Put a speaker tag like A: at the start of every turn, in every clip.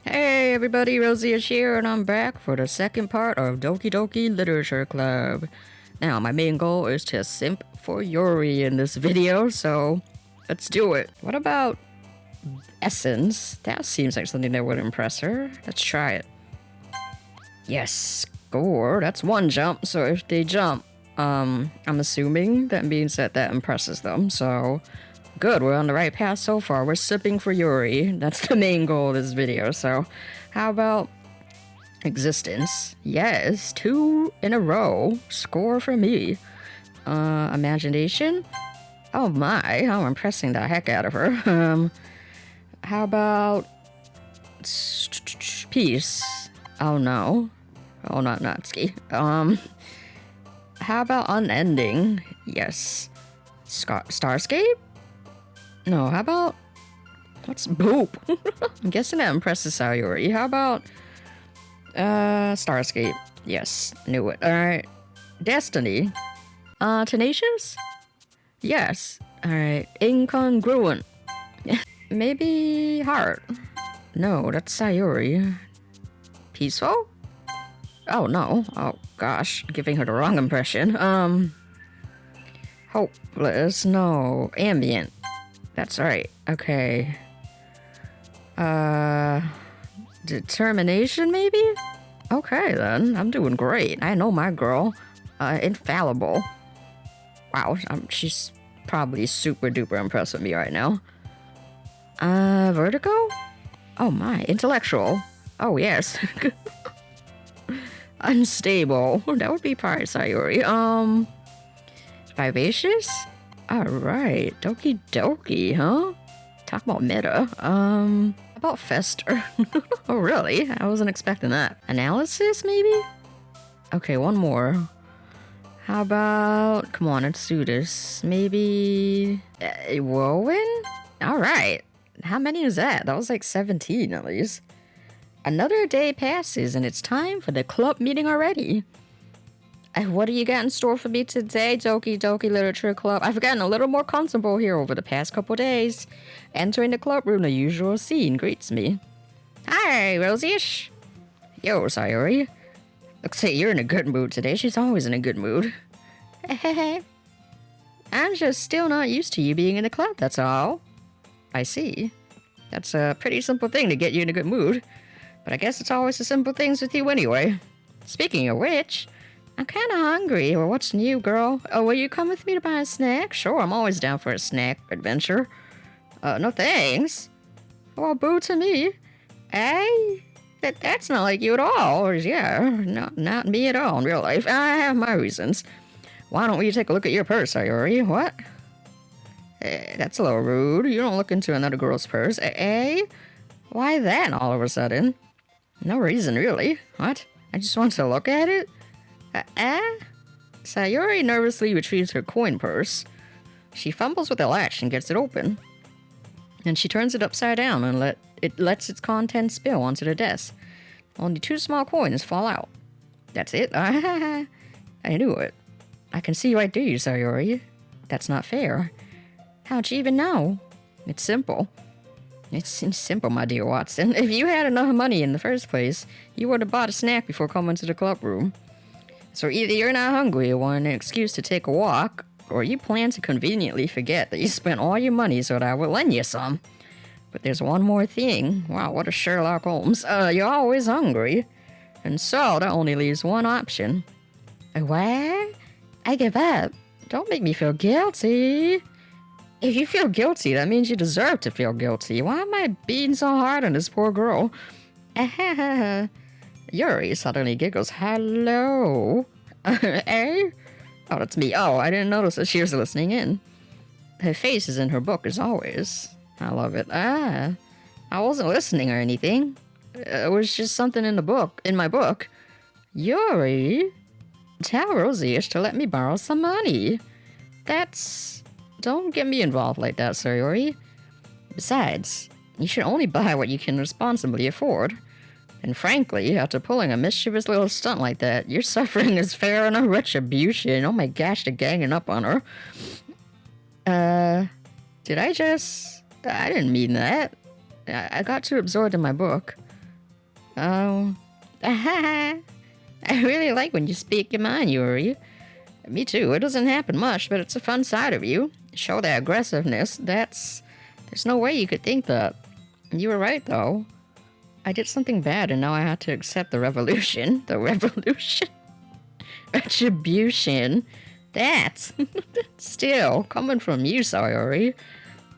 A: Hey everybody, Rosie-ish here, and I'm back for the second part of Doki Doki Literature Club. Now, my main goal is to simp for Yuri in this video, so let's do it. What about Essence? That seems like something that would impress her. Let's try it. Yes, score. That's one jump, so if they jump, I'm assuming that means that impresses them, so good, we're on the right path so far. We're sipping for Yuri. That's the main goal of this video. So how about existence? Yes, 2 in a row. Score for me. Imagination? Oh my, how impressing the heck out of her. How about peace? Oh no. Oh, not Natsuki. How about unending? Yes. Starscape? No, how about... What's boop? I'm guessing that impresses Sayori. How about... Starscape. Yes, knew it. Alright. Destiny. Tenacious? Yes. Alright. Incongruent. Maybe heart. No, that's Sayori. Peaceful? Oh, no. Oh, gosh. Giving her the wrong impression. Hopeless. No. Ambient. That's right. Okay. Determination, maybe? Okay, then. I'm doing great. I know my girl. Infallible. Wow, she's probably super duper impressed with me right now. Vertigo? Oh my, intellectual. Oh, yes. Unstable. That would be part of Sayori. Vivacious? Alright, Doki Doki, huh? Talk about meta. How about Fester? Oh, really? I wasn't expecting that. Analysis, maybe? Okay, one more. How about... Come on, let's do this. Maybe... Woven? Alright. How many is that? That was like 17, at least. Another day passes, and it's time for the club meeting already. What do you got in store for me today, Doki Doki Literature Club? I've gotten a little more comfortable here over the past couple days. Entering the club room, the usual scene greets me. Hi, Rosie-ish. Yo, Sayori. Looks like you're in a good mood today. She's always in a good mood. I'm just still not used to you being in the club, that's all. I see. That's a pretty simple thing to get you in a good mood. But I guess it's always the simple things with you anyway. Speaking of which... I'm kinda hungry. Well, what's new, girl? Oh, will you come with me to buy a snack? Sure, I'm always down for a snack adventure. No thanks. Well, boo to me. Hey? That's not like you at all. Or, yeah, not me at all in real life. I have my reasons. Why don't we take a look at your purse, Sayori? What? That's a little rude. You don't look into another girl's purse. Why that all of a sudden? No reason, really. What? I just want to look at it? Sayori nervously retrieves her coin purse. She fumbles with the latch and gets it open. Then she turns it upside down and lets its contents spill onto the desk. Only 2 small coins fall out. That's it? I knew it. I can see right through you, Sayori. That's not fair. How'd you even know? It's simple. It's simple, my dear Watson. If you had enough money in the first place, you would have bought a snack before coming to the club room. So either you're not hungry or want an excuse to take a walk, or you plan to conveniently forget that you spent all your money so that I would lend you some. But there's one more thing. Wow, what a Sherlock Holmes. You're always hungry. And so that only leaves one option. What? I give up. Don't make me feel guilty. If you feel guilty, that means you deserve to feel guilty. Why am I beating so hard on this poor girl? Yuri suddenly giggles. Hello? Eh? Oh, that's me. Oh, I didn't notice that she was listening in. Her face is in her book, as always. I love it. I wasn't listening or anything. It was just something in my book. Yuri? Tell Rosie-ish to let me borrow some money. Don't get me involved like that, Sayori. Besides, you should only buy what you can responsibly afford. And frankly, after pulling a mischievous little stunt like that, your suffering is fair enough retribution. Oh my gosh, they're ganging up on her. Did I didn't mean that. I got too absorbed in my book. Oh, I really like when you speak your mind, Yuri. Me too. It doesn't happen much, but it's a fun side of you. Show that aggressiveness. There's no way you could think that. You were right, though. I did something bad, and now I had to accept the revolution. The revolution? Retribution. That's still coming from you, Sayori.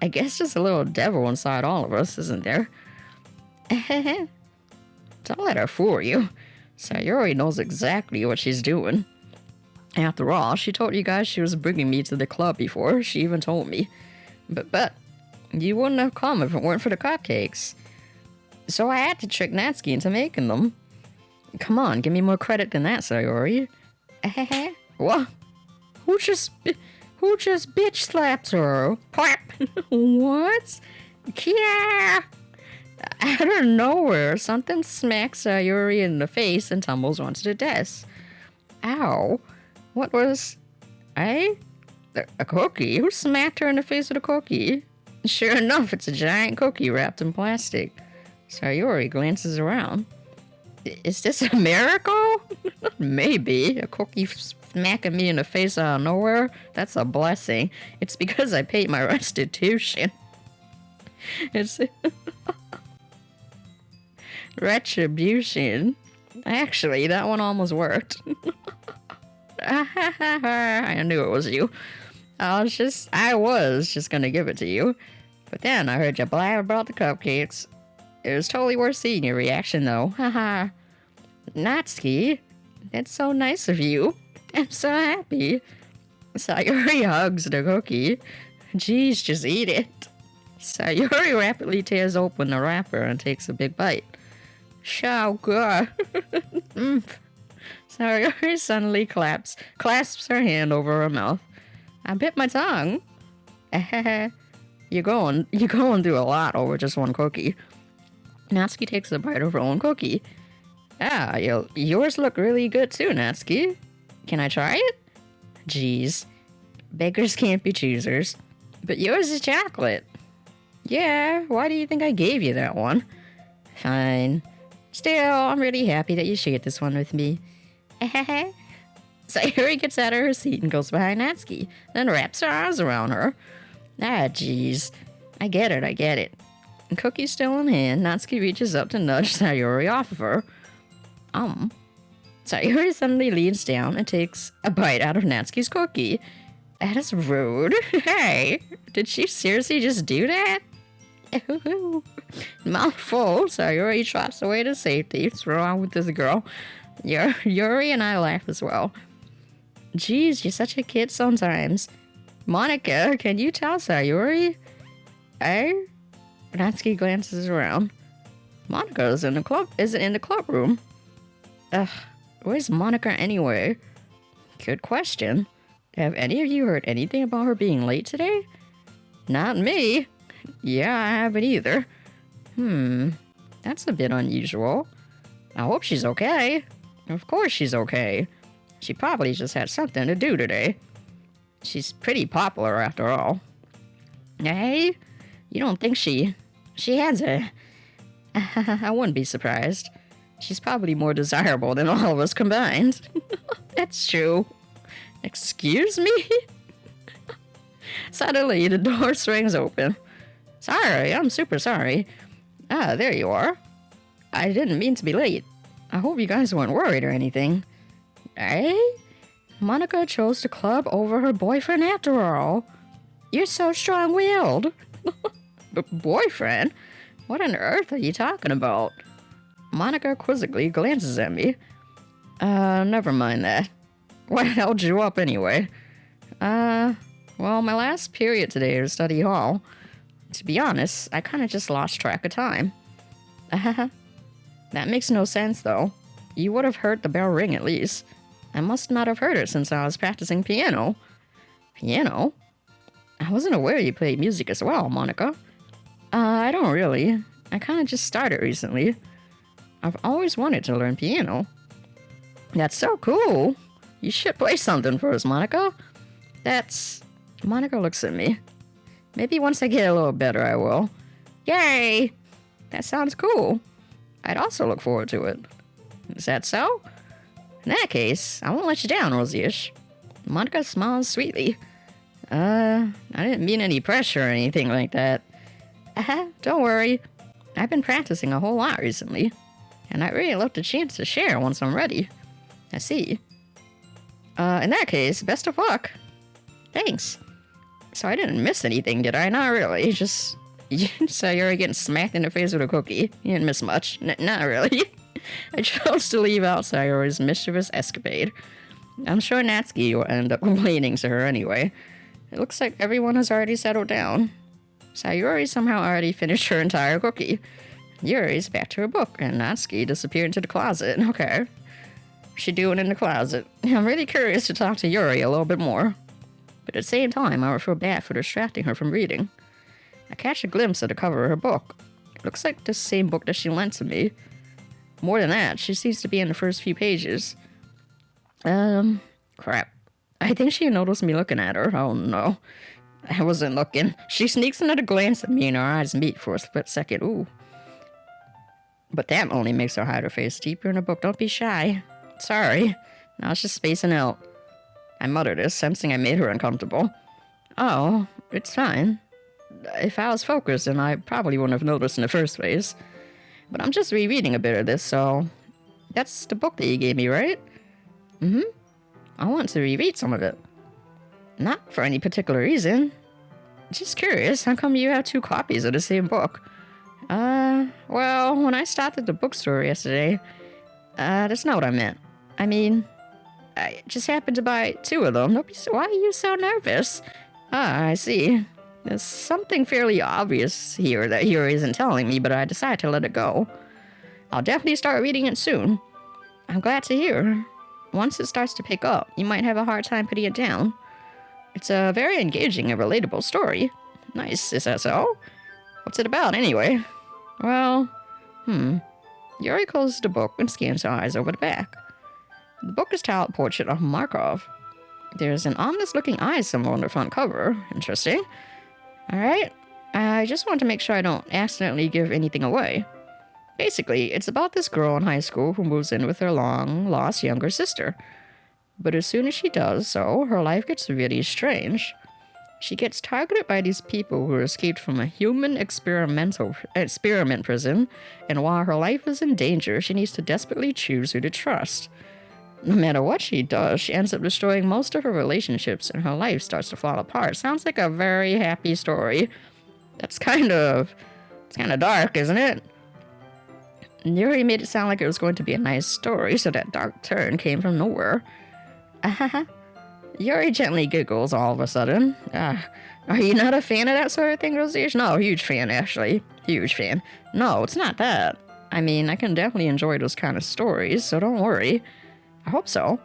A: I guess there's a little devil inside all of us, isn't there? Don't let her fool you. Sayori knows exactly what she's doing. After all, she told you guys she was bringing me to the club before. She even told me. But you wouldn't have come if it weren't for the cupcakes. So I had to trick Natsuki into making them. Come on, give me more credit than that, Sayori. What? Who just bitch slapped her? What? Yeah. Out of nowhere, something smacks Yuri in the face and tumbles onto the desk. Ow. What was... A cookie? Who smacked her in the face with a cookie? Sure enough, it's a giant cookie wrapped in plastic. Sayori glances around. Is this a miracle? Maybe. A cookie smacking me in the face out of nowhere? That's a blessing. It's because I paid my restitution. It's... Retribution. Actually, that one almost worked. I knew it was you. I was just gonna give it to you. But then I heard you blab about the cupcakes. It was totally worth seeing your reaction, though. Haha. Natsuki, that's so nice of you. I'm so happy. Sayori hugs the cookie. Geez, just eat it. Sayori rapidly tears open the wrapper and takes a big bite. So good. Sayori suddenly clasps her hand over her mouth. I bit my tongue. You're going through a lot over just one cookie. Natsuki takes a bite of her own cookie. Ah, yours look really good too, Natsuki. Can I try it? Geez. Beggars can't be choosers. But yours is chocolate. Yeah, why do you think I gave you that one? Fine. Still, I'm really happy that you shared this one with me. Sayori gets out of her seat and goes behind Natsuki, then wraps her arms around her. Ah, jeez. I get it. And Cookie's still in hand, Natsuki reaches up to nudge Sayori off of her. Sayori suddenly leans down and takes a bite out of Natsuki's cookie. That is rude. Hey, did she seriously just do that? Mouthful, Sayori trots away to safety. What's wrong with this girl? Yuri and I laugh as well. Geez, you're such a kid sometimes. Monica, can you tell Sayori? Eh? Natsuki glances around. Monica isn't in the club room. Ugh, where's Monica anyway? Good question. Have any of you heard anything about her being late today? Not me. Yeah, I haven't either. That's a bit unusual. I hope she's okay. Of course she's okay. She probably just had something to do today. She's pretty popular after all. Hey? You don't think she has a... I wouldn't be surprised. She's probably more desirable than all of us combined. That's true. Excuse me? Suddenly, the door swings open. Sorry, I'm super sorry. Ah, there you are. I didn't mean to be late. I hope you guys weren't worried or anything. Eh? Monica chose the club over her boyfriend after all. You're so strong-willed. Boyfriend? What on earth are you talking about? Monica quizzically glances at me. Never mind that. What held you up anyway? Well, my last period today was study hall. To be honest, I kinda just lost track of time. That makes no sense, though. You would have heard the bell ring at least. I must not have heard it since I was practicing piano. Piano? I wasn't aware you played music as well, Monica. I don't really. I kinda just started recently. I've always wanted to learn piano. That's so cool. You should play something for us, Monica. Monica looks at me. Maybe once I get a little better, I will. Yay! That sounds cool. I'd also look forward to it. Is that so? In that case, I won't let you down, Rosie-ish. Monica smiles sweetly. I didn't mean any pressure or anything like that. Don't worry. I've been practicing a whole lot recently, and I'd really love the chance to share once I'm ready. I see. In that case, best of luck. Thanks. So I didn't miss anything, did I? Not really. Just you saw Yuri getting smacked in the face with a cookie. You didn't miss much. Not really. I chose to leave out Sayori's mischievous escapade. I'm sure Natsuki will end up complaining to her anyway. It looks like everyone has already settled down. Sayori somehow already finished her entire cookie. Yuri's back to her book, and Natsuki disappeared into the closet. Okay. What's she doing in the closet? I'm really curious to talk to Yuri a little bit more. But at the same time, I would feel bad for distracting her from reading. I catch a glimpse of the cover of her book. It looks like the same book that she lent to me. More than that, she seems to be in the first few pages. Crap. I think she noticed me looking at her. Oh no. I wasn't looking. She sneaks another glance at me and our eyes meet for a split second. Ooh. But that only makes her hide her face deeper in the book. Don't be shy. Sorry. I was just spacing out. I muttered this, sensing I made her uncomfortable. Oh, it's fine. If I was focused, then I probably wouldn't have noticed in the first place. But I'm just rereading a bit of this, so... That's the book that you gave me, right? Mm-hmm. I want to reread some of it. Not for any particular reason. Just curious, how come you have 2 copies of the same book? Well, when I stopped at the bookstore yesterday... that's not what I meant. I mean... I just happened to buy 2 of them. Why are you so nervous? Ah, I see. There's something fairly obvious here that Yuri isn't telling me, but I decided to let it go. I'll definitely start reading it soon. I'm glad to hear. Once it starts to pick up, you might have a hard time putting it down. It's a very engaging and relatable story. Nice, is that so? What's it about, anyway? Well, Yuri closes the book and scans her eyes over the back. The book is titled Portrait of Markov. There's an ominous-looking eye symbol on the front cover. Interesting. Alright, I just want to make sure I don't accidentally give anything away. Basically, it's about this girl in high school who moves in with her long-lost younger sister. But as soon as she does so, her life gets really strange. She gets targeted by these people who escaped from a human experiment prison, and while her life is in danger, she needs to desperately choose who to trust. No matter what she does, she ends up destroying most of her relationships, and her life starts to fall apart. Sounds like a very happy story. It's kind of dark, isn't it? Yuri made it sound like it was going to be a nice story, so that dark turn came from nowhere. Yuri gently giggles all of a sudden. Are you not a fan of that sort of thing, Rosie-ish? No, huge fan, actually. Huge fan. No, it's not that. I mean, I can definitely enjoy those kind of stories, so don't worry. I hope so.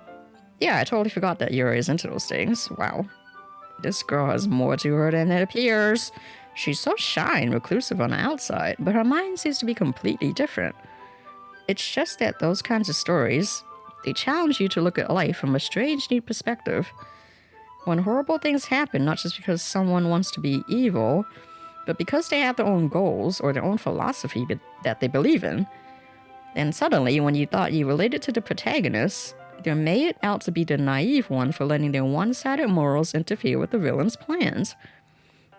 A: Yeah, I totally forgot that Yuri is into those things. Wow. This girl has more to her than it appears. She's so shy and reclusive on the outside, but her mind seems to be completely different. It's just that those kinds of stories, they challenge you to look at life from a strange new perspective. When horrible things happen, not just because someone wants to be evil, but because they have their own goals or their own philosophy that they believe in. And suddenly, when you thought you related to the protagonist, they're made out to be the naive one for letting their one-sided morals interfere with the villain's plans.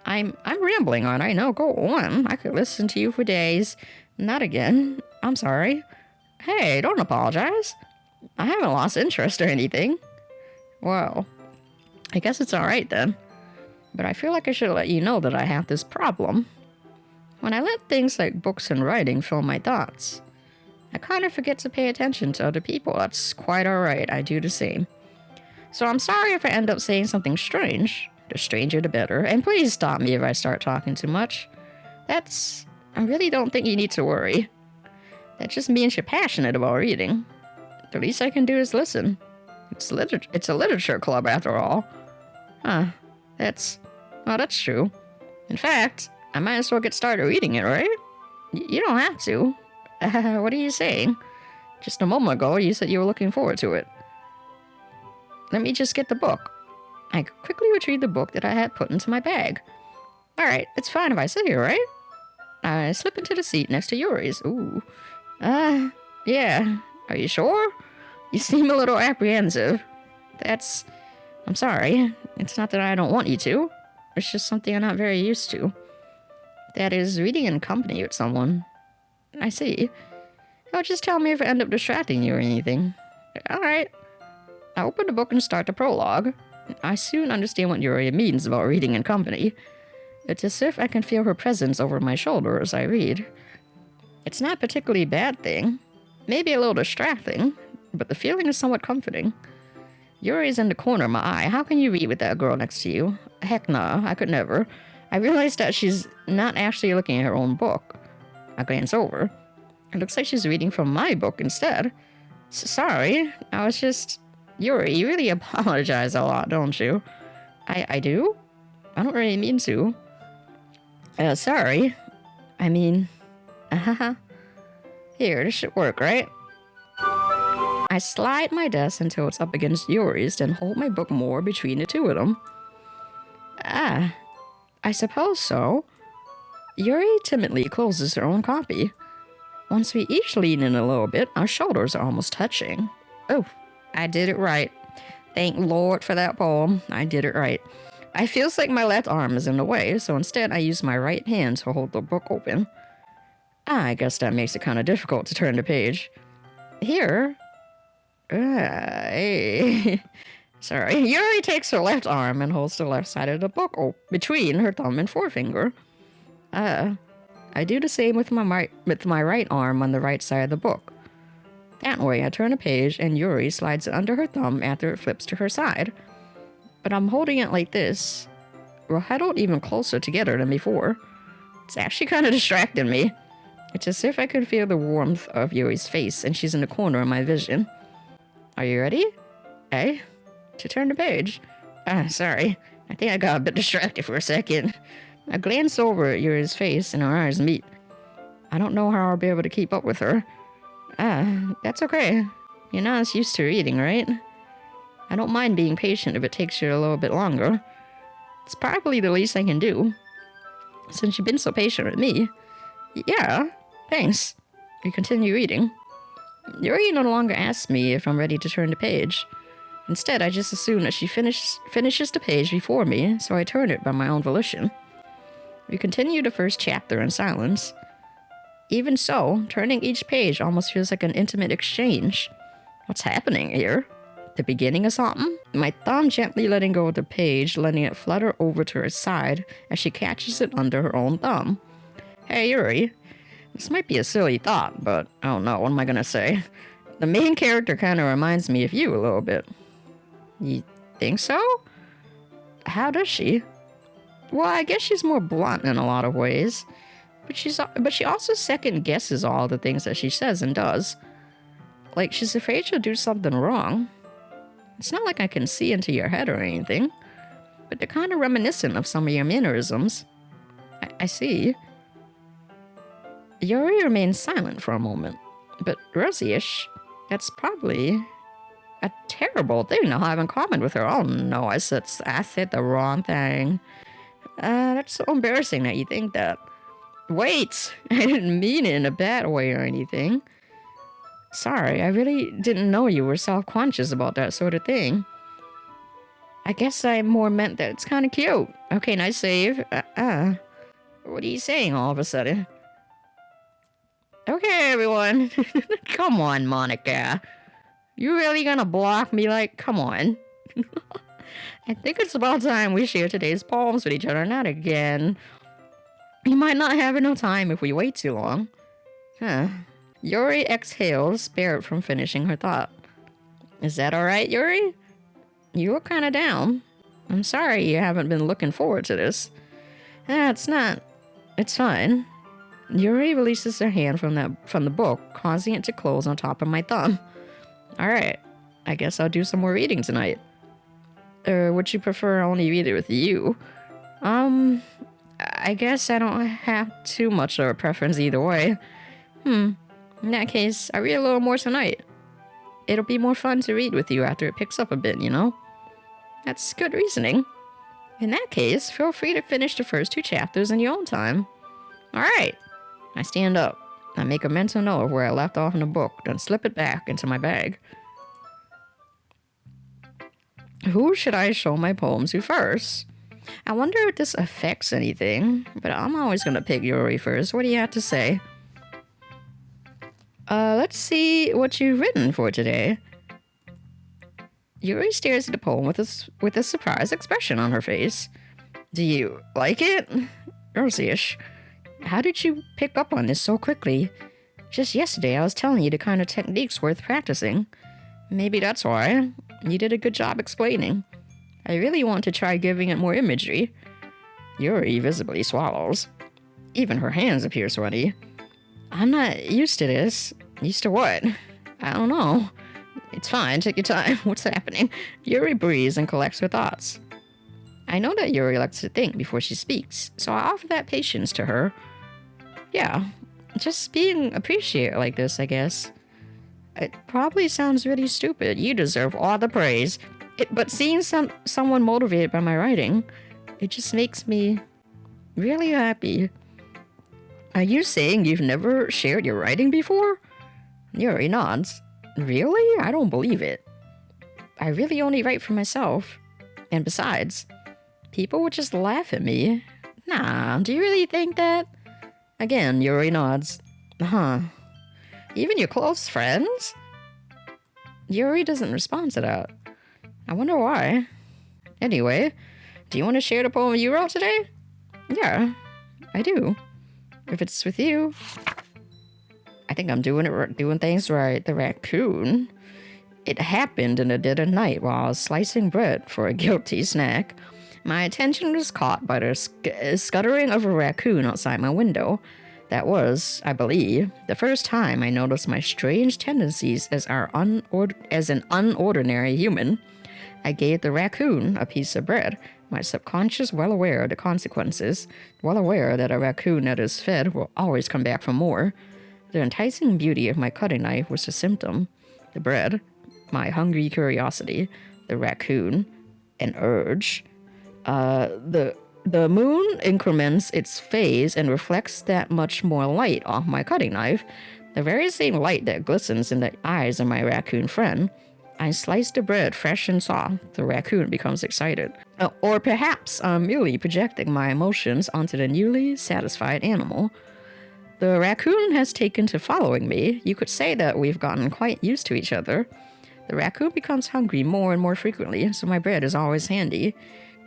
A: I'm rambling, aren't I? No, go on. I could listen to you for days. Not again. I'm sorry. Hey, don't apologize. I haven't lost interest or anything. Well, I guess it's alright then. But I feel like I should let you know that I have this problem. When I let things like books and writing fill my thoughts, I kind of forget to pay attention to other people. That's quite alright, I do the same. So I'm sorry if I end up saying something strange. The stranger the better. And please stop me if I start talking too much. I really don't think you need to worry. That just means you're passionate about reading. The least I can do is listen. It's a literature club after all. That's true. In fact, I might as well get started reading it, right? You don't have to. What are you saying? Just a moment ago, you said you were looking forward to it. Let me just get the book. I quickly retrieved the book that I had put into my bag. Alright, it's fine if I sit here, right? I slip into the seat next to Yuri's. Ooh. Yeah. Are you sure? You seem a little apprehensive. I'm sorry. It's not that I don't want you to. It's just something I'm not very used to. That is, reading in company with someone. I see. Oh, just tell me if I end up distracting you or anything. Alright. I open the book and start the prologue. I soon understand what Yuri means about reading in company. It's as if I can feel her presence over my shoulder as I read. It's not a particularly bad thing. Maybe a little distracting, but the feeling is somewhat comforting. Yuri's in the corner of my eye. How can you read with that girl next to you? Heck no, I could never. I realize that she's not actually looking at her own book. I glance over. It looks like she's reading from my book instead. Sorry, I was just... Yuri, you really apologize a lot, don't you? I do? I don't really mean to. Sorry. I mean... Here, this should work, right? I slide my desk until it's up against Yuri's, then hold my book more between the two of them. I suppose so. Yuri timidly closes her own copy. Once we each lean in a little bit, our shoulders are almost touching. Oh, I did it right. Thank Lord for that poem. I did it right. I feels like my left arm is in the way, so instead I use my right hand to hold the book open. I guess that makes it kind of difficult to turn the page. Here. Sorry. Yuri takes her left arm and holds the left side of the book between her thumb and forefinger. I do the same with my right arm on the right side of the book. That way, I turn a page and Yuri slides it under her thumb after it flips to her side. But I'm holding it like this. We're huddled even closer together than before. It's actually kind of distracting me. It's as if I could feel the warmth of Yuri's face and she's in the corner of my vision. Are you ready? To turn the page. Sorry. I think I got a bit distracted for a second. I glance over at Yuri's face and our eyes meet. I don't know how I'll be able to keep up with her. That's okay. You're not as used to reading, right? I don't mind being patient if it takes you a little bit longer. It's probably the least I can do. Since you've been so patient with me. Yeah, thanks. We continue reading. Yuri no longer asks me if I'm ready to turn the page. Instead, I just assume that she finishes the page before me, so I turn it by my own volition. We continue the first chapter in silence. Even so, turning each page almost feels like an intimate exchange. What's happening here? The beginning of something? My thumb gently letting go of the page, letting it flutter over to her side as she catches it under her own thumb. Hey, Yuri. This might be a silly thought, but I don't know, what am I gonna say? The main character kind of reminds me of you a little bit. You think so? How does she? Well, I guess she's more blunt in a lot of ways. But she also second guesses all the things that she says and does. Like she's afraid she'll do something wrong. It's not like I can see into your head or anything, but they're kind of reminiscent of some of your mannerisms. I see. Yuri remains silent for a moment, but Rosie-ish, that's probably a terrible thing to have in common with her. Oh no, I said the wrong thing. That's so embarrassing that you think that. Wait, I didn't mean it in a bad way or anything. Sorry, I really didn't know you were self-conscious about that sort of thing. I guess I more meant that it's kind of cute. Okay, nice save. What are you saying all of a sudden? Okay, everyone. Come on, Monica. You really gonna block me? Like, come on. I think it's about time we share today's poems with each other, not again. You might not have enough time if we wait too long. Yuri exhales, spared from finishing her thought. Is that alright, Yuri? You look kinda down. I'm sorry you haven't been looking forward to this. It's not. It's fine. Yuri releases her hand from the book, causing it to close on top of my thumb. Alright, I guess I'll do some more reading tonight. Would you prefer I only read it with you? I guess I don't have too much of a preference either way. In that case, I read a little more tonight. It'll be more fun to read with you after it picks up a bit, you know? That's good reasoning. In that case, feel free to finish the first 2 chapters in your own time. Alright. I stand up. I make a mental note of where I left off in the book, then slip it back into my bag. Who should I show my poem to first? I wonder if this affects anything, but I'm always gonna pick Yuri first. What do you have to say? Let's see what you've written for today. Yuri stares at the poem with a surprised expression on her face. Do you like it? Rosie-ish, how did you pick up on this so quickly? Just yesterday I was telling you the kind of techniques worth practicing. Maybe that's why. You did a good job explaining. I really want to try giving it more imagery. Yuri visibly swallows. Even her hands appear sweaty. I'm not used to this. Used to what? I don't know. It's fine, take your time. What's happening? Yuri breathes and collects her thoughts. I know that Yuri likes to think before she speaks, so I offer that patience to her. Yeah, just being appreciated like this, I guess. It probably sounds really stupid. You deserve all the praise. But seeing someone motivated by my writing, it just makes me really happy. Are you saying you've never shared your writing before? Yuri nods. Really? I don't believe it. I really only write for myself. And besides, people would just laugh at me. Nah, do you really think that? Again, Yuri nods. Huh. Even your close friends? Yuri doesn't respond to that. I wonder why. Anyway, do you want to share the poem you wrote today? Yeah, I do. If it's with you. I think I'm doing things right. The raccoon. It happened in the dead of night while I was slicing bread for a guilty snack. My attention was caught by the scuttering of a raccoon outside my window. That was, I believe, the first time I noticed my strange tendencies as an unordinary human. I gave the raccoon a piece of bread, my subconscious well aware of the consequences, well aware that a raccoon that is fed will always come back for more. The enticing beauty of my cutting knife was the symptom. The bread, my hungry curiosity, the raccoon, an urge. The moon increments its phase and reflects that much more light off my cutting knife, the very same light that glistens in the eyes of my raccoon friend. I slice the bread fresh and soft. The raccoon becomes excited. Or perhaps I'm merely projecting my emotions onto the newly satisfied animal. The raccoon has taken to following me. You could say that we've gotten quite used to each other. The raccoon becomes hungry more and more frequently, so my bread is always handy.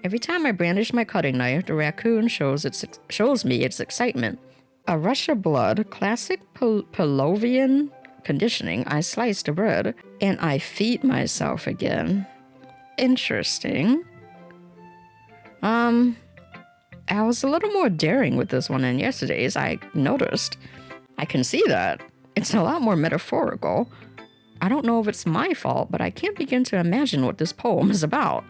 A: Every time I brandish my cutting knife, the raccoon shows me its excitement. A rush of blood, classic Pavlovian conditioning. I slice the bread, and I feed myself again. Interesting. I was a little more daring with this one than yesterday's, I noticed. I can see that. It's a lot more metaphorical. I don't know if it's my fault, but I can't begin to imagine what this poem is about.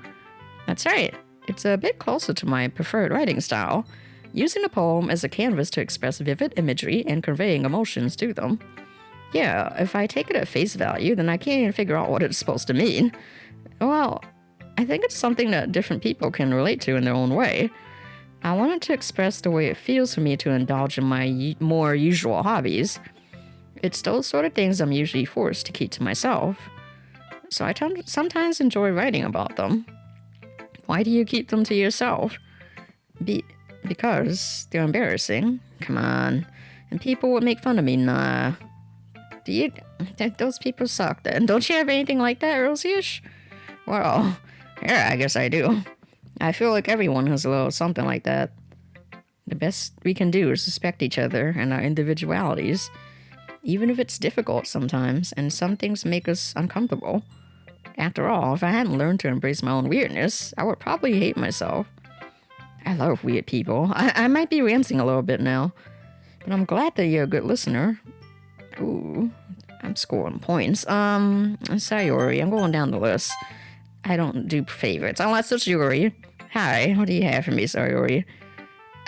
A: That's right. It's a bit closer to my preferred writing style, using a poem as a canvas to express vivid imagery and conveying emotions to them. Yeah, if I take it at face value, then I can't even figure out what it's supposed to mean. Well, I think it's something that different people can relate to in their own way. I wanted to express the way it feels for me to indulge in my more usual hobbies. It's those sort of things I'm usually forced to keep to myself. So I sometimes enjoy writing about them. Why do you keep them to yourself? Because they're embarrassing. Come on. And people would make fun of me. Nah. Those people suck then. Don't you have anything like that, Rosie-ish? Well, yeah, I guess I do. I feel like everyone has a little something like that. The best we can do is respect each other and our individualities, even if it's difficult sometimes, and some things make us uncomfortable. After all, if I hadn't learned to embrace my own weirdness, I would probably hate myself. I love weird people. I might be ranting a little bit now, but I'm glad that you're a good listener. Ooh, I'm scoring points. Sayori, I'm going down the list. I don't do favorites, unless it's Yuri. Hi, what do you have for me, Sayori?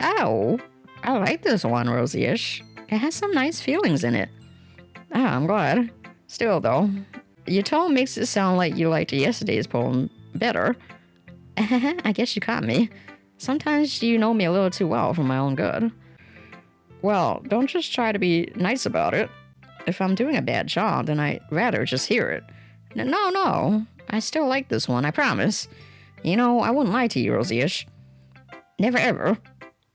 A: Oh, I like this one, Rosie-ish. It has some nice feelings in it. Ah, I'm glad. Still, though, your tone makes it sound like you liked yesterday's poem better. I guess you caught me. Sometimes you know me a little too well for my own good. Well, don't just try to be nice about it. If I'm doing a bad job, then I'd rather just hear it. No. I still like this one, I promise. You know, I wouldn't lie to you, Rosie-ish. Never ever.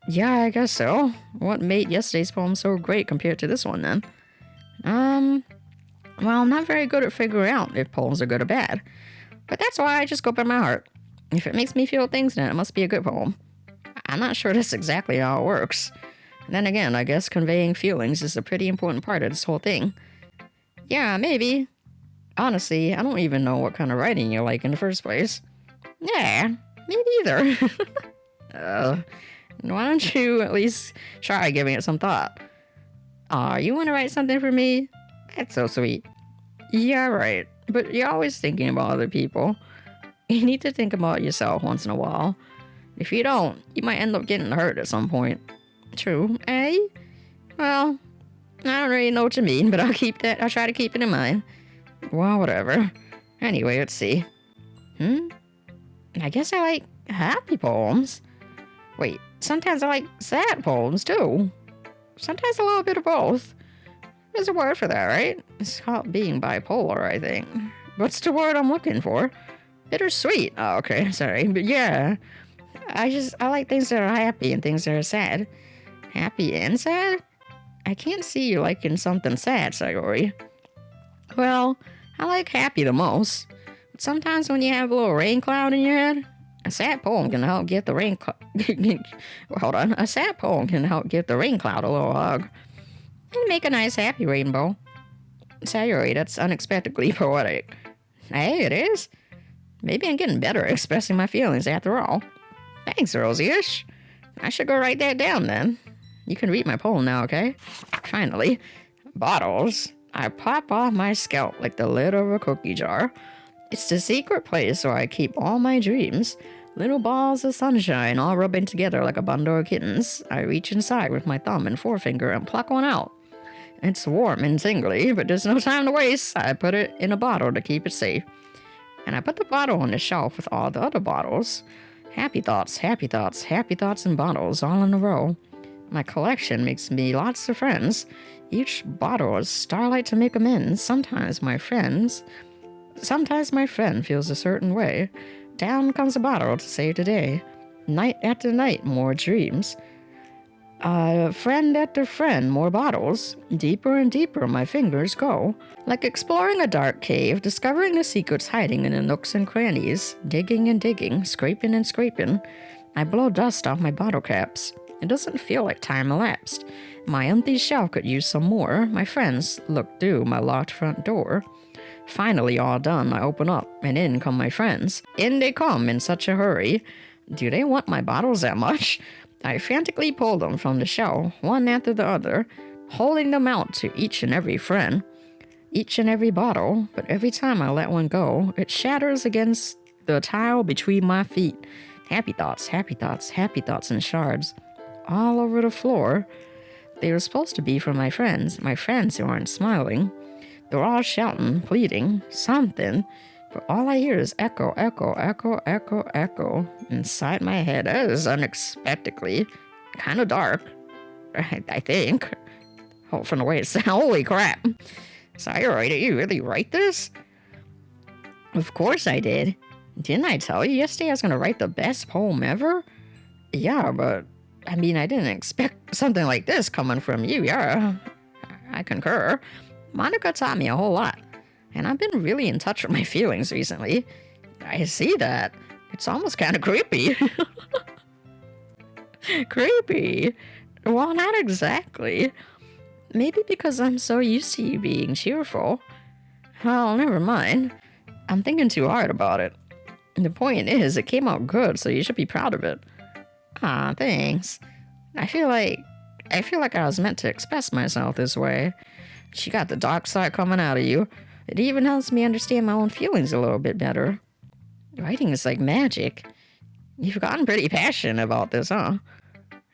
A: Yeah, I guess so. What made yesterday's poem so great compared to this one, then? Well, I'm not very good at figuring out if poems are good or bad. But that's why I just go by my heart. If it makes me feel things, then it must be a good poem. I'm not sure that's exactly how it works. And then again, I guess conveying feelings is a pretty important part of this whole thing. Yeah, maybe. Honestly, I don't even know what kind of writing you like in the first place. Yeah, me neither. Why don't you at least try giving it some thought? Aw, you want to write something for me? That's so sweet. Yeah, right. But you're always thinking about other people. You need to think about yourself once in a while. If you don't, you might end up getting hurt at some point. True, eh? Well, I don't really know what you mean, but I'll try to keep it in mind. Well, whatever. Anyway, let's see. I guess I like happy poems. Wait, sometimes I like sad poems, too. Sometimes a little bit of both. There's a word for that, right? It's called being bipolar, I think. What's the word I'm looking for? Bittersweet. Oh, okay, sorry. But yeah, I like things that are happy and things that are sad. Happy and sad? I can't see you liking something sad, Sayori. Well, I like happy the most. But sometimes when you have a little rain cloud in your head, a sad poem can help give the rain cloud... Hold on. A sad poem can help give the rain cloud a little hug. And make a nice happy rainbow. Sayori, that's unexpectedly poetic. Hey, it is. Maybe I'm getting better at expressing my feelings after all. Thanks, Rosie-ish. I should go write that down then. You can read my poem now, okay? Finally. Bottles. I pop off my scalp like the lid of a cookie jar. It's the secret place where I keep all my dreams. Little balls of sunshine all rubbing together like a bundle of kittens. I reach inside with my thumb and forefinger and pluck one out. It's warm and tingly, but there's no time to waste. I put it in a bottle to keep it safe. And I put the bottle on the shelf with all the other bottles. Happy thoughts, happy thoughts, happy thoughts and bottles all in a row. My collection makes me lots of friends. Each bottle is starlight to make amends. Sometimes my friend feels a certain way. Down comes a bottle to save the day. Night after night, more dreams. Friend after friend, more bottles. Deeper and deeper my fingers go. Like exploring a dark cave, discovering the secrets hiding in the nooks and crannies. Digging and digging, scraping and scraping. I blow dust off my bottle caps. It doesn't feel like time elapsed. My empty shelf could use some more. My friends look through my locked front door. Finally all done, I open up, and in come my friends. In they come in such a hurry. Do they want my bottles that much? I frantically pull them from the shelf, one after the other, holding them out to each and every friend. Each and every bottle, but every time I let one go, it shatters against the tile between my feet. Happy thoughts, happy thoughts, happy thoughts in shards. All over the floor. They were supposed to be for my friends who aren't smiling. They're all shouting, pleading, something, but all I hear is echo, echo, echo, echo, echo inside my head. That is unexpectedly kind of dark, I think. Oh, from the way it sounds. Holy crap. Sayori, did you really write this? Of course I did. Didn't I tell you yesterday I was going to write the best poem ever? Yeah, but I mean, I didn't expect something like this coming from you. Yeah, I concur. Monica taught me a whole lot, and I've been really in touch with my feelings recently. I see that. It's almost kind of creepy. Creepy? Well, not exactly. Maybe because I'm so used to you being cheerful. Well, never mind. I'm thinking too hard about it. The point is, it came out good, so you should be proud of it. Aw, thanks. I feel like I was meant to express myself this way. She got the dark side coming out of you. It even helps me understand my own feelings a little bit better. Writing is like magic. You've gotten pretty passionate about this, huh?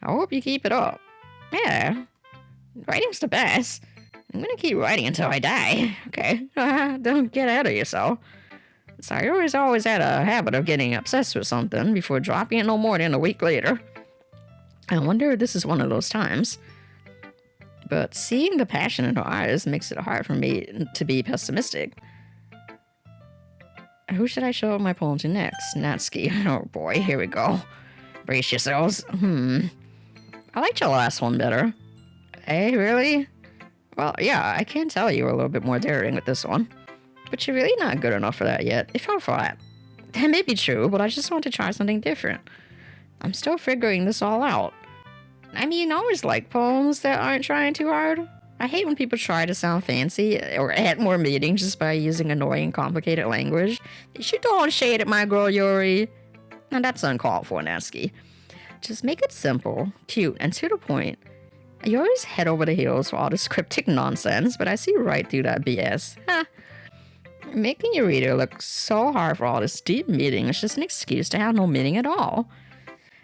A: I hope you keep it up. Yeah. Writing's the best. I'm gonna keep writing until I die. Okay? Don't get ahead of yourself. Sayori's always had a habit of getting obsessed with something before dropping it no more than a week later. I wonder if this is one of those times. but seeing the passion in her eyes makes it hard for me to be pessimistic. Who should I show my poem to next? Natsuki. Oh boy, here we go. Brace yourselves. I liked your last one better. Hey, really? Well, yeah, I can tell you were a little bit more daring with this one. But you're really not good enough for that yet. It felt flat. That may be true, but I just want to try something different. I'm still figuring this all out. I mean, I always like poems that aren't trying too hard. I hate when people try to sound fancy or add more meaning just by using annoying, complicated language. You should go on shade at my girl, Yuri. Now that's uncalled for, Natsuki. Just make it simple, cute, and to the point. Yuri's head over the heels for all this cryptic nonsense, but I see right through that BS. Making your reader look so hard for all this deep meaning is just an excuse to have no meaning at all.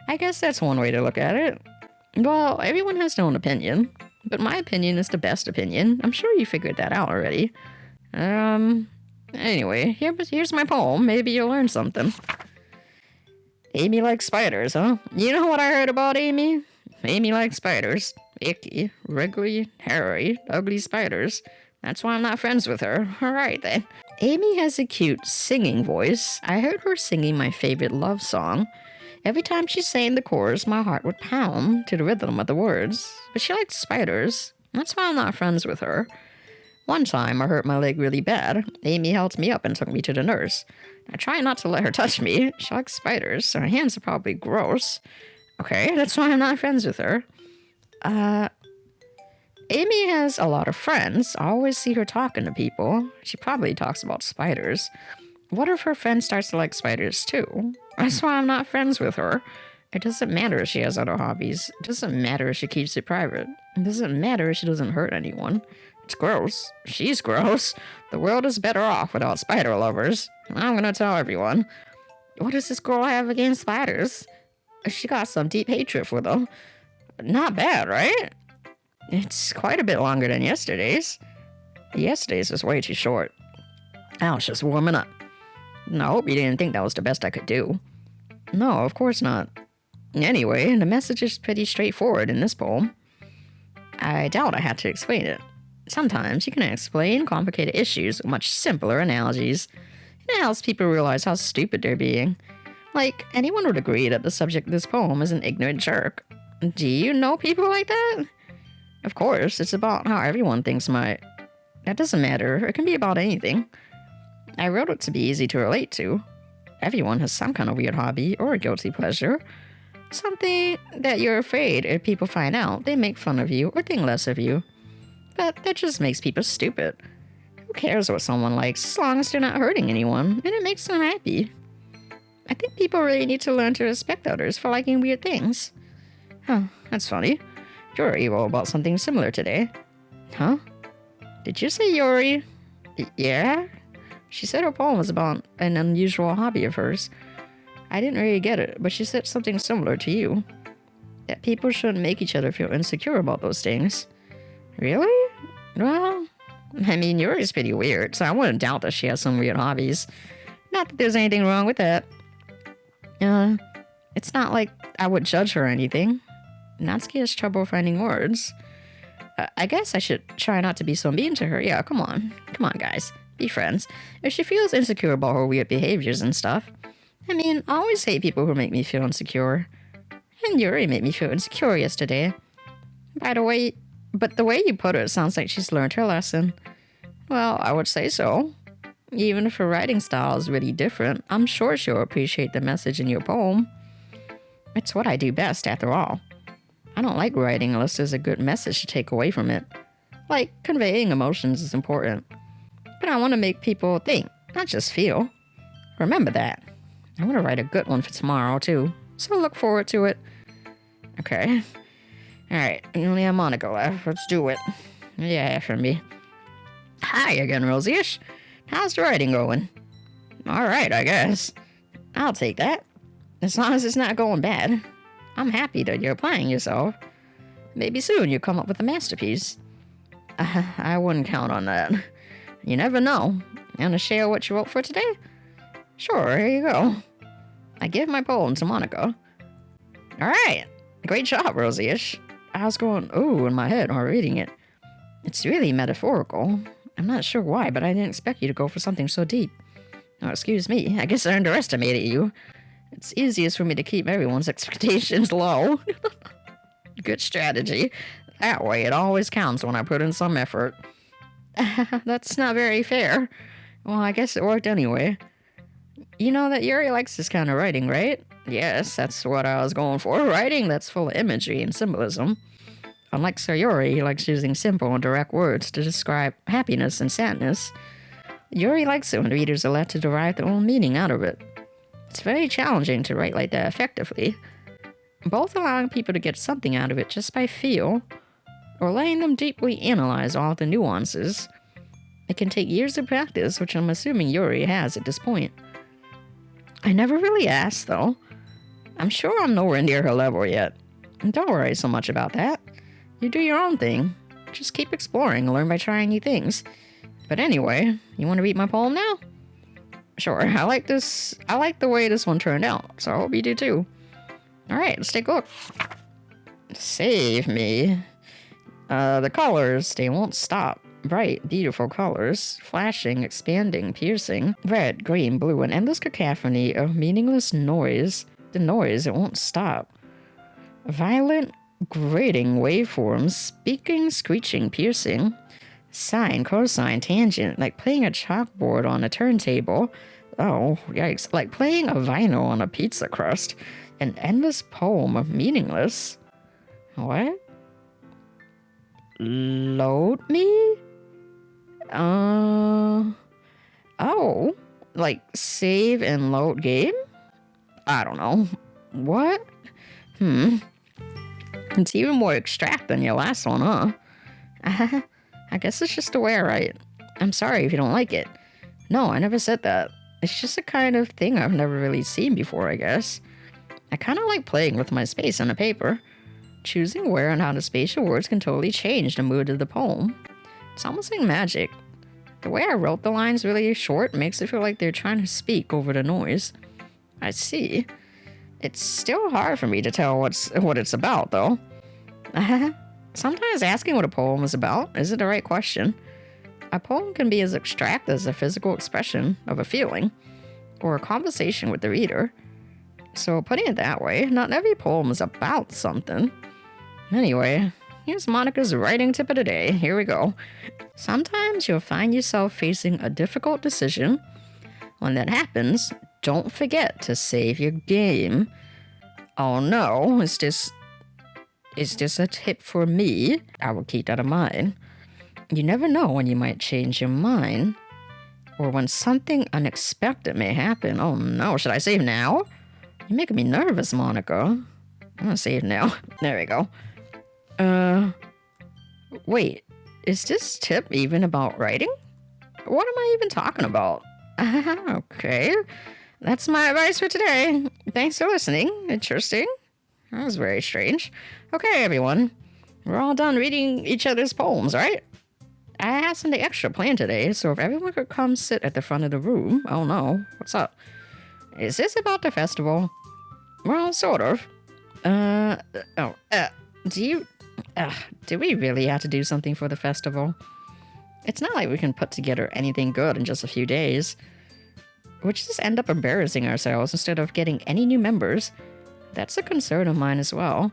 A: I guess that's one way to look at it. Well, everyone has their own opinion, but my opinion is the best opinion. I'm sure you figured that out already. Anyway, here's my poem. Maybe you'll learn something. Amy likes spiders, huh? You know what I heard about Amy? Amy likes spiders. Icky, wriggly, hairy, ugly spiders. That's why I'm not friends with her. Alright then. Amy has a cute singing voice. I heard her singing my favorite love song. Every time she sang the chorus, my heart would pound to the rhythm of the words. But she likes spiders. That's why I'm not friends with her. One time, I hurt my leg really bad. Amy held me up and took me to the nurse. I try not to let her touch me. She likes spiders, so her hands are probably gross. Okay, that's why I'm not friends with her. Amy has a lot of friends. I always see her talking to people. She probably talks about spiders. What if her friend starts to like spiders too? That's why I'm not friends with her. It doesn't matter if she has other hobbies. It doesn't matter if she keeps it private. It doesn't matter if she doesn't hurt anyone. It's gross. She's gross. The world is better off without spider lovers. I'm gonna tell everyone. What does this girl have against spiders? She got some deep hatred for them. Not bad, right? It's quite a bit longer than yesterday's. Yesterday's was way too short. I was just warming up. I hope you didn't think that was the best I could do. No, of course not. Anyway, the message is pretty straightforward in this poem. I doubt I had to explain it. Sometimes you can explain complicated issues with much simpler analogies. It helps people realize how stupid they're being. Like, anyone would agree that the subject of this poem is an ignorant jerk. Do you know people like that? Of course, it's about how everyone thinks That doesn't matter. It can be about anything. I wrote it to be easy to relate to. Everyone has some kind of weird hobby or a guilty pleasure. Something that you're afraid if people find out, they make fun of you or think less of you. But that just makes people stupid. Who cares what someone likes as long as they're not hurting anyone and it makes them happy? I think people really need to learn to respect others for liking weird things. Huh, that's funny. Yuri wrote about something similar today. Huh? Did you say Yuri? Yeah? She said her poem was about an unusual hobby of hers. I didn't really get it, but she said something similar to you. That people shouldn't make each other feel insecure about those things. Really? Well, I mean, Yuri's pretty weird, so I wouldn't doubt that she has some weird hobbies. Not that there's anything wrong with that. It's not like I would judge her or anything. Natsuki has trouble finding words. I guess I should try not to be so mean to her. Yeah, come on. Come on, guys. Be friends. If she feels insecure about her weird behaviors and stuff. I mean, I always hate people who make me feel insecure. And Yuri made me feel insecure yesterday. But the way you put it sounds like she's learned her lesson. Well, I would say so. Even if her writing style is really different, I'm sure she'll appreciate the message in your poem. It's what I do best, after all. I don't like writing unless there's a good message to take away from it. Like, conveying emotions is important. But I want to make people think, not just feel. Remember that. I want to write a good one for tomorrow, too. So look forward to it. Okay. Alright, we only have Monica left. Let's do it. Yeah, from me. Hi again, Rosie-ish. How's the writing going? Alright, I guess. I'll take that. As long as it's not going bad. I'm happy that you're applying yourself. Maybe soon you'll come up with a masterpiece. I wouldn't count on that. You never know. You want to share what you wrote for today? Sure, here you go. I give my poem to Monica. Alright. Great job, Rosie-ish. I was going, ooh, in my head while reading it. It's really metaphorical. I'm not sure why, but I didn't expect you to go for something so deep. Oh, excuse me. I guess I underestimated you. It's easiest for me to keep everyone's expectations low. Good strategy. That way it always counts when I put in some effort. That's not very fair. Well, I guess it worked anyway. You know that Yuri likes this kind of writing, right? Yes, that's what I was going for. Writing that's full of imagery and symbolism. Unlike Sir Yuri, he likes using simple and direct words to describe happiness and sadness. Yuri likes it when readers are let to derive their own meaning out of it. It's very challenging to write like that effectively, both allowing people to get something out of it just by feel, or letting them deeply analyze all the nuances. It can take years of practice, which I'm assuming Yuri has at this point. I never really asked, though. I'm sure I'm nowhere near her level yet. Don't worry so much about that. You do your own thing. Just keep exploring and learn by trying new things. But anyway, you want to read my poem now? Sure, I like the way this one turned out, so I hope you do too. Alright, let's take a look. Save me. The colors, they won't stop. Bright, beautiful colors, flashing, expanding, piercing, red, green, blue, an endless cacophony of meaningless noise. The noise, it won't stop. Violent, grating waveforms, speaking, screeching, piercing, sine, cosine, tangent, like playing a chalkboard on a turntable. Oh, yikes, like playing a vinyl on a pizza crust. An endless poem of meaningless. What? Load me? Oh, like save and load game? I don't know. What? It's even more abstract than your last one, huh? I guess it's just the way I write. I'm sorry if you don't like it. No, I never said that. It's just a kind of thing I've never really seen before, I guess. I kind of like playing with my space on a paper. Choosing where and how the spatial words can totally change the mood of the poem. It's almost like magic. The way I wrote the lines really short makes it feel like they're trying to speak over the noise. I see. It's still hard for me to tell what it's about, though. Sometimes asking what a poem is about isn't the right question. A poem can be as abstract as a physical expression of a feeling, or a conversation with the reader. So putting it that way, not every poem is about something. Anyway, here's Monica's writing tip of the day. Here we go. Sometimes you'll find yourself facing a difficult decision. When that happens, don't forget to save your game. Oh no, is this a tip for me? I will keep that in mind. You never know when you might change your mind, or when something unexpected may happen. Oh no, should I save now? You're making me nervous, Monica. I'm gonna save now. There we go. Wait, is this tip even about writing? What am I even talking about? Okay, that's my advice for today. Thanks for listening. Interesting. That was very strange. Okay, everyone. We're all done reading each other's poems, right? I have something extra planned today, so if everyone could come sit at the front of the room. Oh no, what's up? Is this about the festival? Well, sort of. Do we really have to do something for the festival? It's not like we can put together anything good in just a few days. We'll just end up embarrassing ourselves instead of getting any new members. That's a concern of mine as well.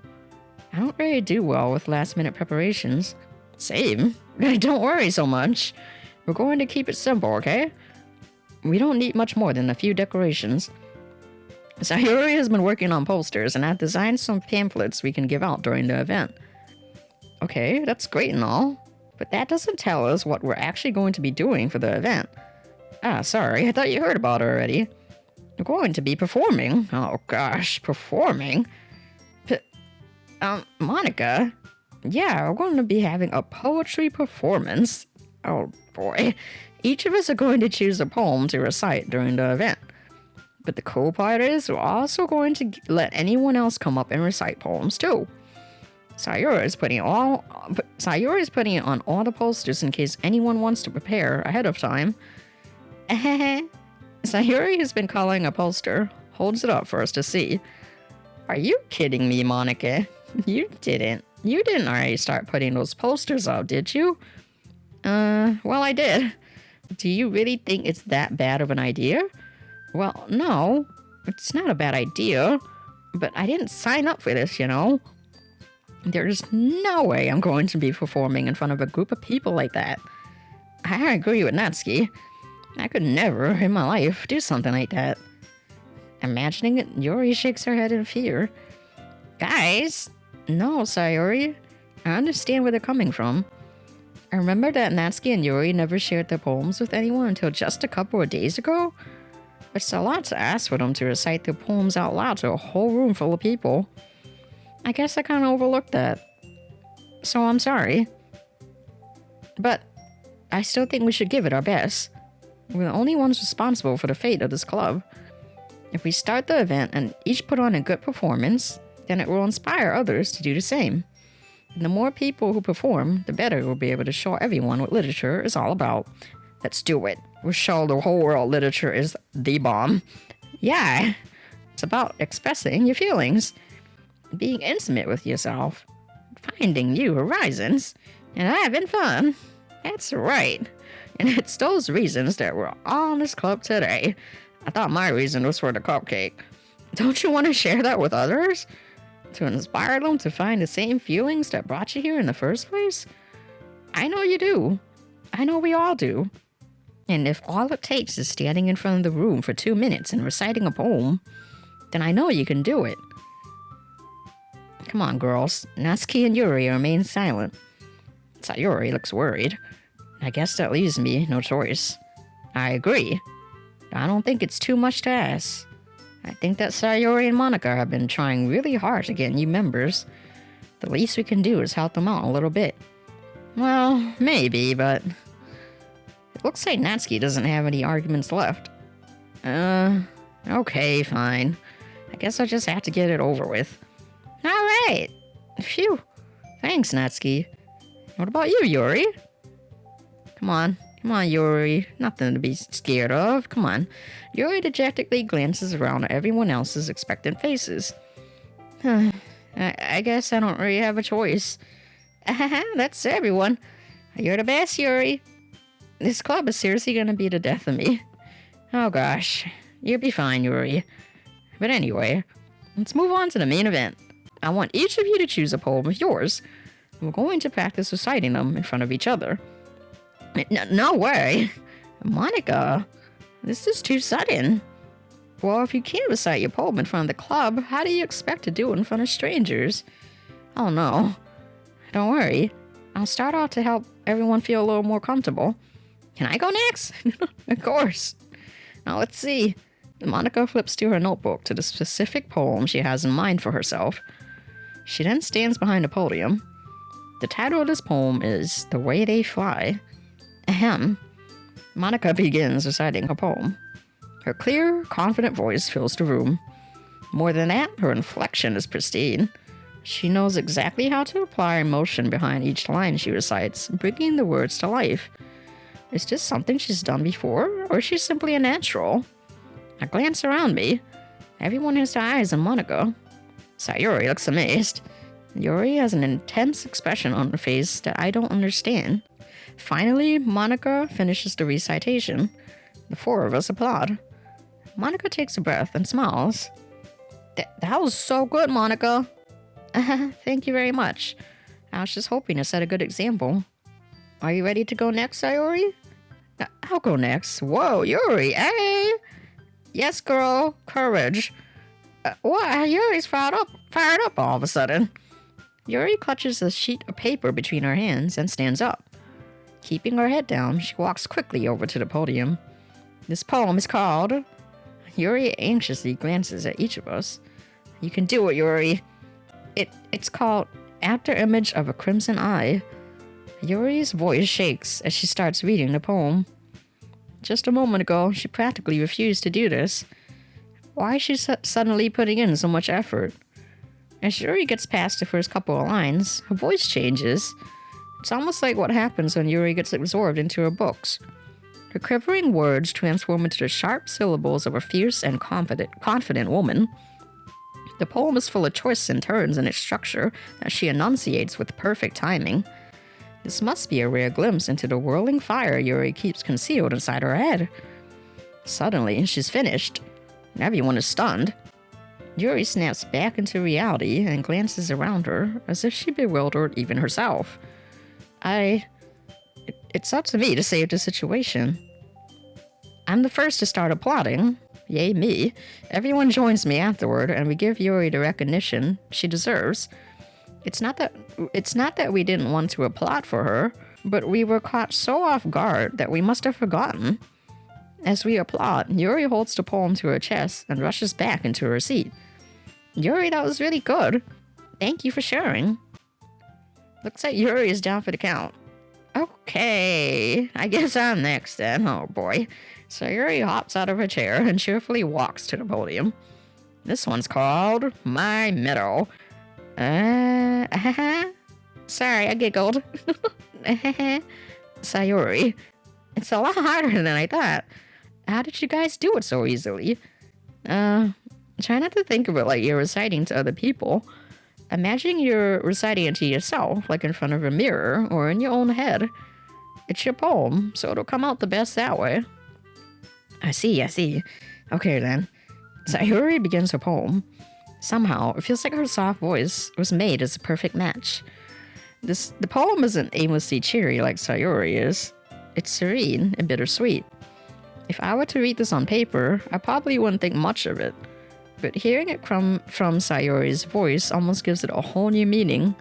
A: I don't really do well with last-minute preparations. Same. Don't worry so much. We're going to keep it simple, okay? We don't need much more than a few decorations. So Yuri has been working on posters, and I've designed some pamphlets we can give out during the event. Okay, that's great and all, but that doesn't tell us what we're actually going to be doing for the event. Ah, sorry, I thought you heard about it already. We're going to be performing. Oh gosh, performing? Monica? Yeah, we're going to be having a poetry performance. Oh boy. Each of us are going to choose a poem to recite during the event. But the cool part is, we're also going to let anyone else come up and recite poems too. Sayuri is putting it on all the posters in case anyone wants to prepare ahead of time. Sayuri has been calling a poster, holds it up for us to see. Are you kidding me, Monica? You didn't. You didn't already start putting those posters up, did you? Well, I did. Do you really think it's that bad of an idea? Well, no, it's not a bad idea, but I didn't sign up for this, you know? There's no way I'm going to be performing in front of a group of people like that. I agree with Natsuki. I could never in my life do something like that. Imagining it, Yuri shakes her head in fear. Guys! No, Sayori. I understand where they're coming from. I remember that Natsuki and Yuri never shared their poems with anyone until just a couple of days ago. It's a lot to ask for them to recite their poems out loud to a whole room full of people. I guess I kind of overlooked that. So I'm sorry. But I still think we should give it our best. We're the only ones responsible for the fate of this club. If we start the event and each put on a good performance, then it will inspire others to do the same. And the more people who perform, the better we'll be able to show everyone what literature is all about. Let's do it. We'll show the whole world literature is the bomb. Yeah, it's about expressing your feelings, being intimate with yourself, finding new horizons, and having fun. That's right. And it's those reasons that we're all in this club today. I thought my reason was for the cupcake. Don't you want to share that with others? To inspire them to find the same feelings that brought you here in the first place? I know you do. I know we all do. And if all it takes is standing in front of the room for 2 minutes and reciting a poem, then I know you can do it. Come on, girls. Natsuki and Yuri remain silent. Sayori looks worried. I guess that leaves me no choice. I agree. I don't think it's too much to ask. I think that Sayori and Monica have been trying really hard to get new members. The least we can do is help them out a little bit. Well, maybe, but it looks like Natsuki doesn't have any arguments left. Okay, fine. I guess I'll just have to get it over with. Alright. Phew. Thanks, Natsuki. What about you, Yuri? Come on, Yuri. Nothing to be scared of. Come on. Yuri dejectedly glances around at everyone else's expectant faces. I guess I don't really have a choice. That's everyone. You're the best, Yuri. This club is seriously gonna be the death of me. Oh gosh. You'll be fine, Yuri. But anyway, let's move on to the main event. I want each of you to choose a poem of yours. We're going to practice reciting them in front of each other. No way. Monica, this is too sudden. Well, if you can't recite your poem in front of the club, how do you expect to do it in front of strangers? Oh no. Don't worry. I'll start off to help everyone feel a little more comfortable. Can I go next? Of course. Now let's see. Monica flips to her notebook to the specific poem she has in mind for herself. She then stands behind the podium. The title of this poem is The Way They Fly. Ahem. Monica begins reciting her poem. Her clear, confident voice fills the room. More than that, her inflection is pristine. She knows exactly how to apply emotion behind each line she recites, bringing the words to life. Is this something she's done before, or is she simply a natural? I glance around me. Everyone has their eyes on Monica. Sayori looks amazed. Yuri has an intense expression on her face that I don't understand. Finally, Monica finishes the recitation. The four of us applaud. Monica takes a breath and smiles. That was so good, Monica. Thank you very much. I was just hoping to set a good example. Are you ready to go next, Sayori? I'll go next. Whoa, Yuri, hey! Yes, girl, courage. What? Yuri's fired up all of a sudden. Yuri clutches a sheet of paper between her hands and stands up. Keeping her head down, she walks quickly over to the podium. This poem is called... Yuri anxiously glances at each of us. You can do it, Yuri. It's called After Image of a Crimson Eye. Yuri's voice shakes as she starts reading the poem. Just a moment ago, she practically refused to do this. Why is she suddenly putting in so much effort? As Yuri gets past the first couple of lines, her voice changes. It's almost like what happens when Yuri gets absorbed into her books. Her quivering words transform into the sharp syllables of a fierce and confident woman. The poem is full of twists and turns in its structure that she enunciates with perfect timing. This must be a rare glimpse into the whirling fire Yuri keeps concealed inside her head. Suddenly, she's finished. Everyone is stunned. Yuri snaps back into reality and glances around her as if she bewildered even herself. It's up to me to save the situation. I'm the first to start applauding. Yay me. Everyone joins me afterward and we give Yuri the recognition she deserves. It's not that we didn't want to applaud for her, but we were caught so off guard that we must have forgotten. As we applaud, Yuri holds the poem to her chest and rushes back into her seat. Yuri, that was really good. Thank you for sharing. Looks like Yuri is down for the count. Okay, I guess I'm next then. Oh boy. So Yuri hops out of her chair and cheerfully walks to the podium. This one's called My Meadow. Sorry, I giggled. Sayuri, it's a lot harder than I thought. How did you guys do it so easily? Try not to think of it like you're reciting to other people. Imagine you're reciting it to yourself, like in front of a mirror or in your own head. It's your poem, so it'll come out the best that way. I see. Okay then. Sayuri begins her poem. Somehow, it feels like her soft voice was made as a perfect match. The poem isn't aimlessly cheery like Sayuri is. It's serene and bittersweet. If I were to read this on paper, I probably wouldn't think much of it. But hearing it from Sayuri's voice almost gives it a whole new meaning.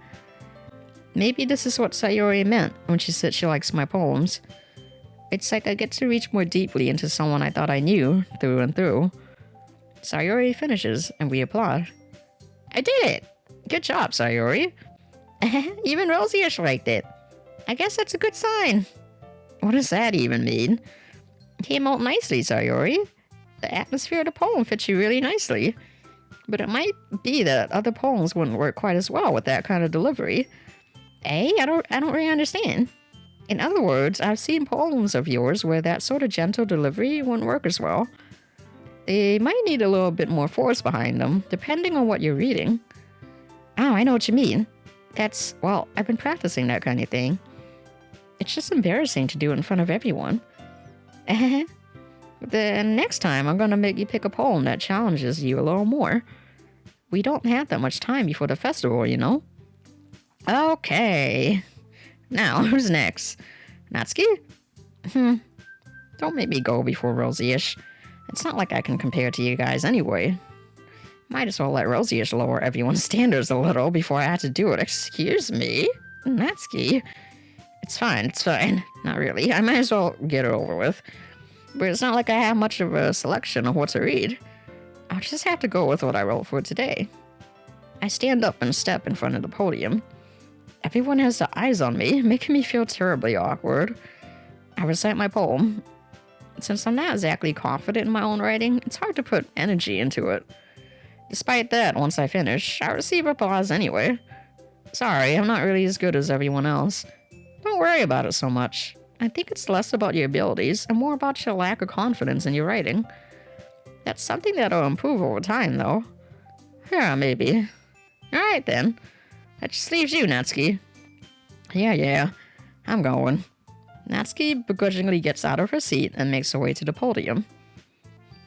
A: Maybe this is what Sayuri meant when she said she likes my poems. It's like I get to reach more deeply into someone I thought I knew through and through. Sayuri finishes, and we applaud. I did it! Good job, Sayuri. Even Rosie-ish liked it. I guess that's a good sign. What does that even mean? Came out nicely, Sayuri. The atmosphere of the poem fits you really nicely. But it might be that other poems wouldn't work quite as well with that kind of delivery. I don't really understand. In other words, I've seen poems of yours where that sort of gentle delivery wouldn't work as well. They might need a little bit more force behind them, depending on what you're reading. Oh, I know what you mean. I've been practicing that kind of thing. It's just embarrassing to do it in front of everyone. The next time, I'm gonna make you pick a poem that challenges you a little more. We don't have that much time before the festival, you know? Okay. Now, who's next? Natsuki? Don't make me go before Rosie-ish. It's not like I can compare to you guys anyway. Might as well let Rosie-ish lower everyone's standards a little before I have to do it. Excuse me? Natsuki? It's fine. Not really. I might as well get it over with. But it's not like I have much of a selection of what to read. I'll just have to go with what I wrote for today. I stand up and step in front of the podium. Everyone has their eyes on me, making me feel terribly awkward. I recite my poem. Since I'm not exactly confident in my own writing, it's hard to put energy into it. Despite that, once I finish, I receive applause anyway. Sorry, I'm not really as good as everyone else. Don't worry about it so much. I think it's less about your abilities and more about your lack of confidence in your writing. That's something that'll improve over time, though. Yeah, maybe. Alright then. That just leaves you, Natsuki. Yeah. I'm going. Natsuki begrudgingly gets out of her seat and makes her way to the podium.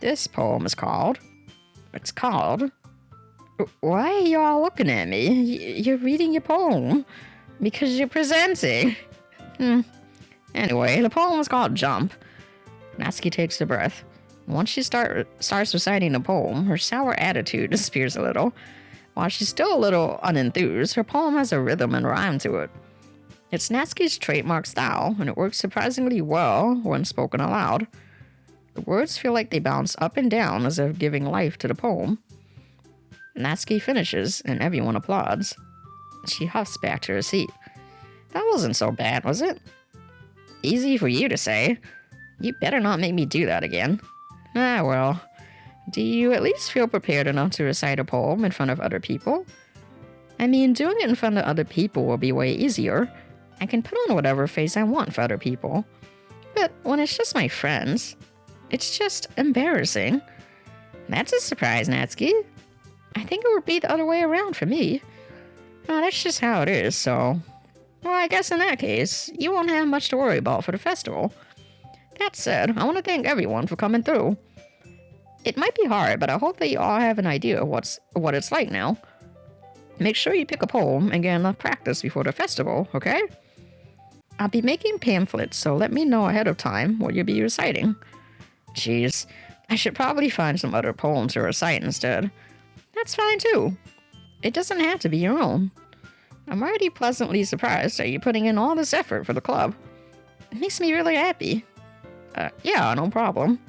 A: This poem is called... Why are you all looking at me? You're reading your poem. Because you're presenting. Anyway, the poem is called Jump. Natsuki takes a breath. Once she starts reciting the poem, her sour attitude disappears a little. While she's still a little unenthused, her poem has a rhythm and rhyme to it. It's Natsuki's trademark style, and it works surprisingly well when spoken aloud. The words feel like they bounce up and down as if giving life to the poem. Natsuki finishes, and everyone applauds. She huffs back to her seat. That wasn't so bad, was it? Easy for you to say. You better not make me do that again. Ah, well. Do you at least feel prepared enough to recite a poem in front of other people? I mean, doing it in front of other people will be way easier. I can put on whatever face I want for other people. But when it's just my friends, it's just embarrassing. That's a surprise, Natsuki. I think it would be the other way around for me. That's just how it is, so... Well, I guess in that case, you won't have much to worry about for the festival. That said, I want to thank everyone for coming through. It might be hard, but I hope that you all have an idea of what it's like now. Make sure you pick a poem and get enough practice before the festival, okay? I'll be making pamphlets, so let me know ahead of time what you'll be reciting. Jeez, I should probably find some other poems to recite instead. That's fine too. It doesn't have to be your own. I'm already pleasantly surprised that you're putting in all this effort for the club. It makes me really happy. Yeah, no problem.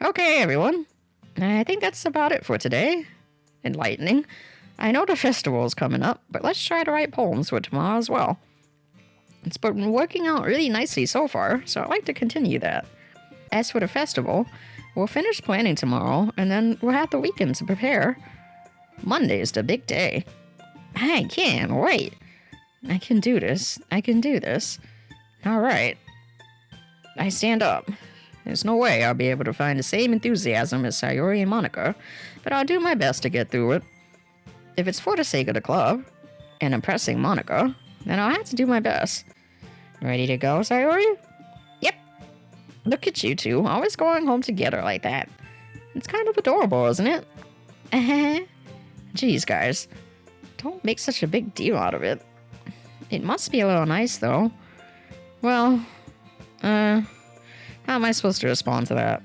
A: Okay, everyone. I think that's about it for today. Enlightening. I know the festival's coming up, but let's try to write poems for tomorrow as well. It's been working out really nicely so far, so I'd like to continue that. As for the festival, we'll finish planning tomorrow, and then we'll have the weekend to prepare. Monday's the big day. I can't wait. I can do this. I can do this. Alright. I stand up. There's no way I'll be able to find the same enthusiasm as Sayori and Monica, but I'll do my best to get through it. If it's for the sake of the club, and impressing Monica, then I'll have to do my best. Ready to go, Sayori? Yep. Look at you two, always going home together like that. It's kind of adorable, isn't it? Jeez, guys. Don't make such a big deal out of it. It must be a little nice, though. Well, how am I supposed to respond to that?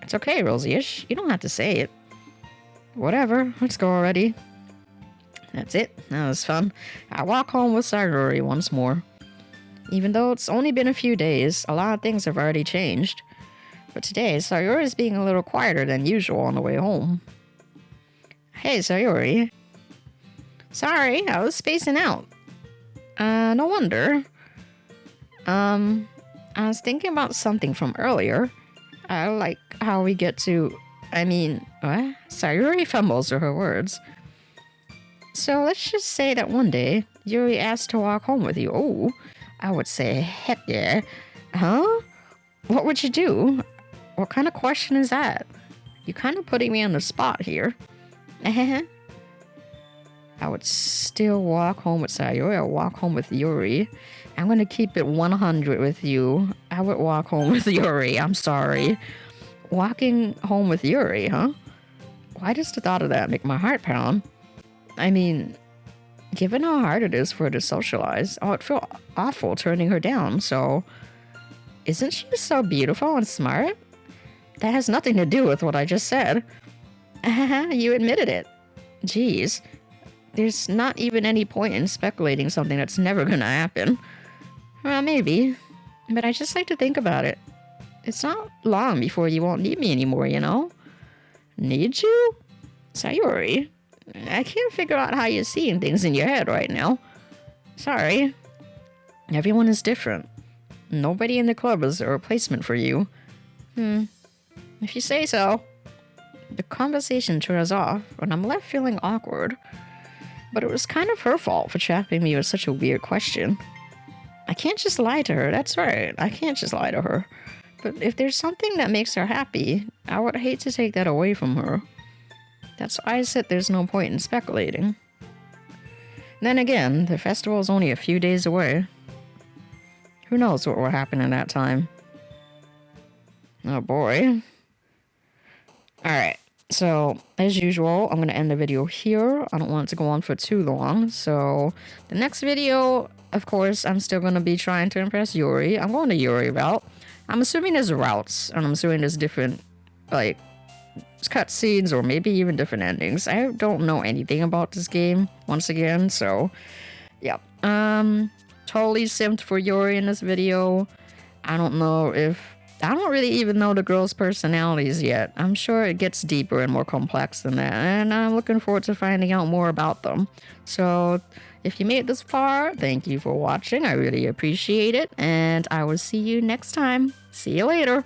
A: It's okay, Rosie-ish. You don't have to say it. Whatever, let's go already. That's it. That was fun. I walk home with Sayori once more. Even though it's only been a few days, a lot of things have already changed. But today, Sayori is being a little quieter than usual on the way home. Hey, Sayori. Sorry, I was spacing out. No wonder. I was thinking about something from earlier. I like how we get to... what? Sayori fumbles with her words. So let's just say that one day, Yuri asked to walk home with you. Oh, I would say, heck yeah. Huh? What would you do? What kind of question is that? You're kind of putting me on the spot here. I would still walk home with Sayori or walk home with Yuri. I'm going to keep it 100 with you. I would walk home with Yuri. I'm sorry. Walking home with Yuri, huh? Why does the thought of that make my heart pound? Given how hard it is for her to socialize, I would feel awful turning her down, so... Isn't she so beautiful and smart? That has nothing to do with what I just said. You admitted it. Jeez. There's not even any point in speculating something that's never gonna happen. Well, maybe. But I just like to think about it. It's not long before you won't need me anymore, you know? Need you? Sayori, I can't figure out how you're seeing things in your head right now. Sorry. Everyone is different. Nobody in the club is a replacement for you. If you say so. The conversation trails off, and I'm left feeling awkward. But it was kind of her fault for trapping me with such a weird question. I can't just lie to her, that's right. I can't just lie to her. But if there's something that makes her happy, I would hate to take that away from her. That's why I said there's no point in speculating. Then again, the festival is only a few days away. Who knows what will happen in that time? Oh boy. Alright, so as usual, I'm going to end the video here. I don't want it to go on for too long. So the next video, of course, I'm still going to be trying to impress Yuri. I'm going to Yuri route. I'm assuming there's routes, and I'm assuming there's different, like, cutscenes or maybe even different endings. I don't know anything about this game, once again, so yeah. Totally simped for Yuri in this video. I don't really even know the girls' personalities yet. I'm sure it gets deeper and more complex than that, and I'm looking forward to finding out more about them. So if you made it this far, thank you for watching. I really appreciate it, and I will see you next time. See you later.